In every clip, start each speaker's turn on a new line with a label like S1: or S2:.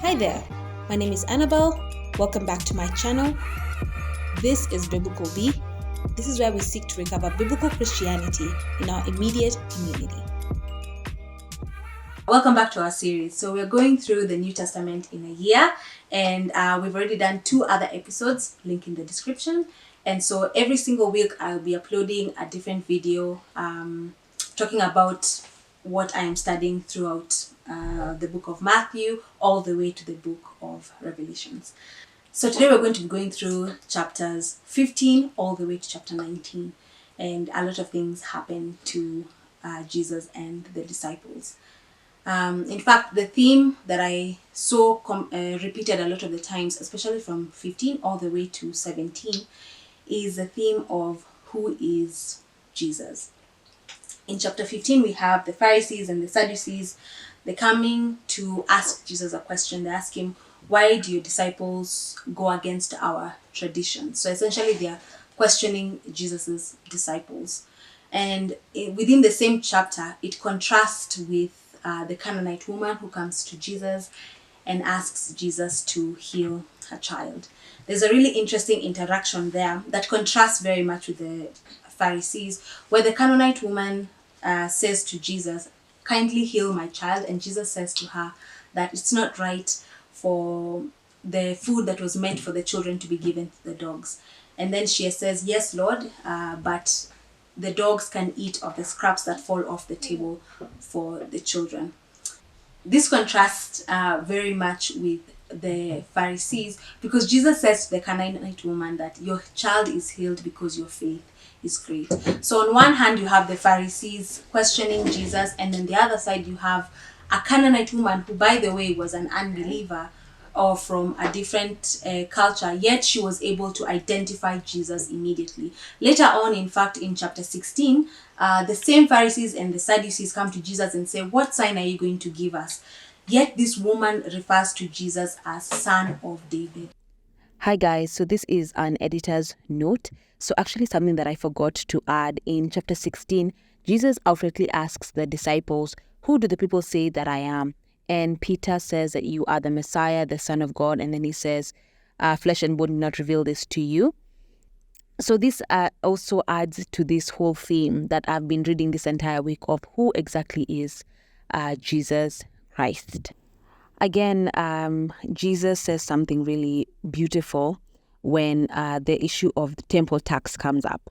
S1: Hi there, my name is Annabelle. Welcome back to my channel. This is Biblical B. This is where we seek to recover biblical Christianity in our immediate community. Welcome back to our series. So we're going through the New Testament in a year, and we've already done 2 other episodes, link in the description. And so every single week I'll be uploading a different video talking about what I am studying throughout the book of Matthew all the way to the book of Revelations. So today we're going to be going through chapters 15 all the way to chapter 19, and a lot of things happen to Jesus and the disciples. In fact, the theme that I saw repeated a lot of the times, especially from 15 all the way to 17, is the theme of who is Jesus. In chapter 15, we have the Pharisees and the Sadducees. They're coming to ask Jesus a question. They ask him, why do your disciples go against our tradition? So essentially, they are questioning Jesus's disciples. And within the same chapter, it contrasts with the Canaanite woman who comes to Jesus and asks Jesus to heal her child. There's a really interesting interaction there that contrasts very much with the Pharisees, where the Canaanite woman says to Jesus, kindly heal my child, and Jesus says to her that it's not right for the food that was meant for the children to be given to the dogs. And then she says, yes, Lord, but the dogs can eat of the scraps that fall off the table for the children. This contrasts very much with the Pharisees, because Jesus says to the Canaanite woman that your child is healed because your faith is great. So on one hand, you have the Pharisees questioning Jesus, and then the other side, you have a Canaanite woman who, by the way, was an unbeliever or from a different culture, yet she was able to identify Jesus immediately. Later on, in fact, in chapter 16, the same Pharisees and the Sadducees come to Jesus and say, what sign are you going to give us? Yet this woman refers to Jesus as Son of David.
S2: Hi guys, so this is an editor's note. So actually something that I forgot to add in chapter 16, Jesus outrightly asks the disciples, who do the people say that I am? And Peter says that you are the Messiah, the Son of God. And then he says, flesh and bone did not reveal this to you. So this also adds to this whole theme that I've been reading this entire week of who exactly is Jesus Christ. Again, Jesus says something really beautiful when the issue of the temple tax comes up.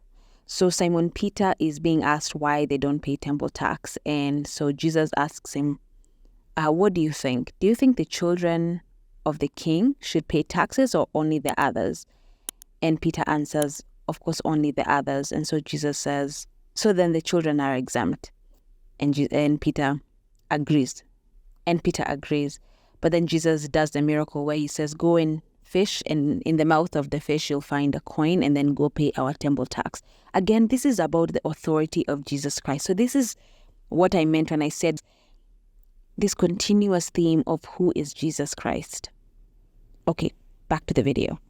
S2: So Simon Peter is being asked why they don't pay temple tax. And so Jesus asks him, what do you think? Do you think the children of the king should pay taxes or only the others? And Peter answers, of course, only the others. And so Jesus says, so then the children are exempt. And Peter agrees. But then Jesus does the miracle where he says, go and fish, and in the mouth of the fish you'll find a coin, and then go pay our temple tax. Again, this is about the authority of Jesus Christ. So this is what I meant when I said this continuous theme of who is Jesus Christ. Okay, back to the video.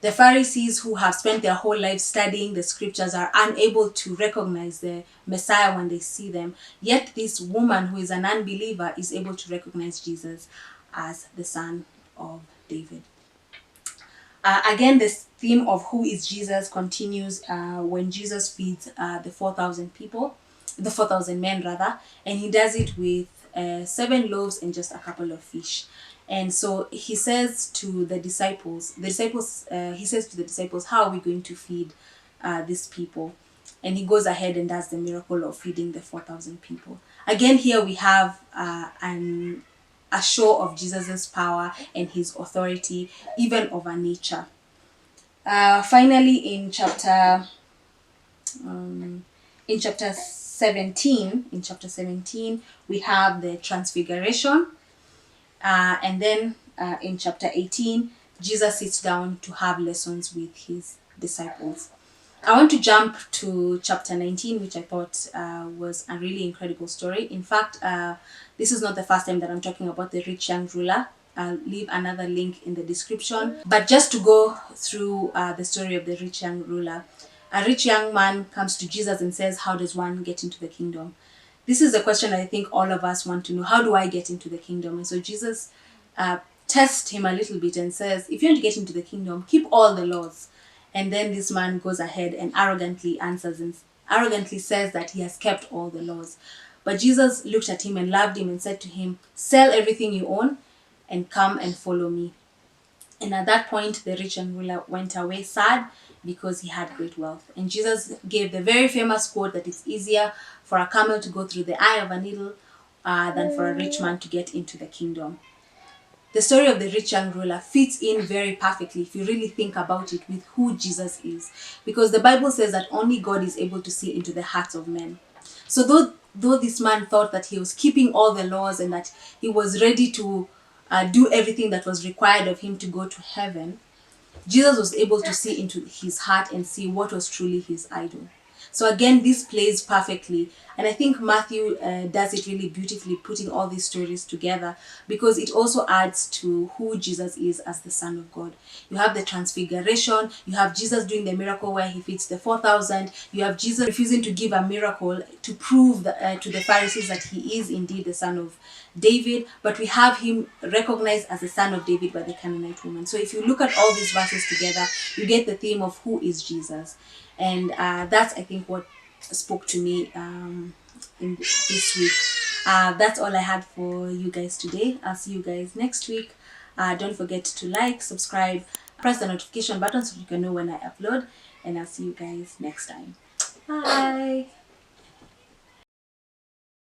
S1: The Pharisees, who have spent their whole life studying the scriptures, are unable to recognize the Messiah when they see them. Yet this woman, who is an unbeliever, is able to recognize Jesus as the Son of David. Again, this theme of who is Jesus continues when Jesus feeds the 4,000 men rather, and he does it with 7 loaves and just a couple of fish. And so he says to the disciples, how are we going to feed these people? And he goes ahead and does the miracle of feeding the 4,000 people. Again, here we have a show of Jesus's power and his authority, even over nature. Finally, in chapter 17, we have the Transfiguration. And then in chapter 18, Jesus sits down to have lessons with his disciples. I want to jump to chapter 19, which I thought was a really incredible story. In fact, this is not the first time that I'm talking about the rich young ruler. I'll leave another link in the description. But just to go through the story of the rich young ruler, a rich young man comes to Jesus and says, how does one get into the kingdom? This is a question I think all of us want to know. How do I get into the kingdom? And so Jesus tests him a little bit and says, if you want to get into the kingdom, keep all the laws. And then this man goes ahead and arrogantly answers and arrogantly says that he has kept all the laws. But Jesus looked at him and loved him and said to him, sell everything you own and come and follow me. And at that point, the rich young ruler went away sad because he had great wealth. And Jesus gave the very famous quote that it's easier for a camel to go through the eye of a needle than for a rich man to get into the kingdom. The story of the rich young ruler fits in very perfectly if you really think about it with who Jesus is. Because the Bible says that only God is able to see into the hearts of men. So though this man thought that he was keeping all the laws and that he was ready to do everything that was required of him to go to heaven, Jesus was able to see into his heart and see what was truly his idol. So again, this plays perfectly. And I think Matthew does it really beautifully, putting all these stories together, because it also adds to who Jesus is as the Son of God. You have the transfiguration, you have Jesus doing the miracle where he feeds the 4,000, you have Jesus refusing to give a miracle to prove to the Pharisees that he is indeed the Son of David, but we have him recognized as the Son of David by the Canaanite woman. So if you look at all these verses together, you get the theme of who is Jesus. And that's, I think, what spoke to me in this week. That's all I had for you guys today. I'll see you guys next week. Don't forget to like, subscribe, press the notification button so you can know when I upload. And I'll see you guys next time. Bye.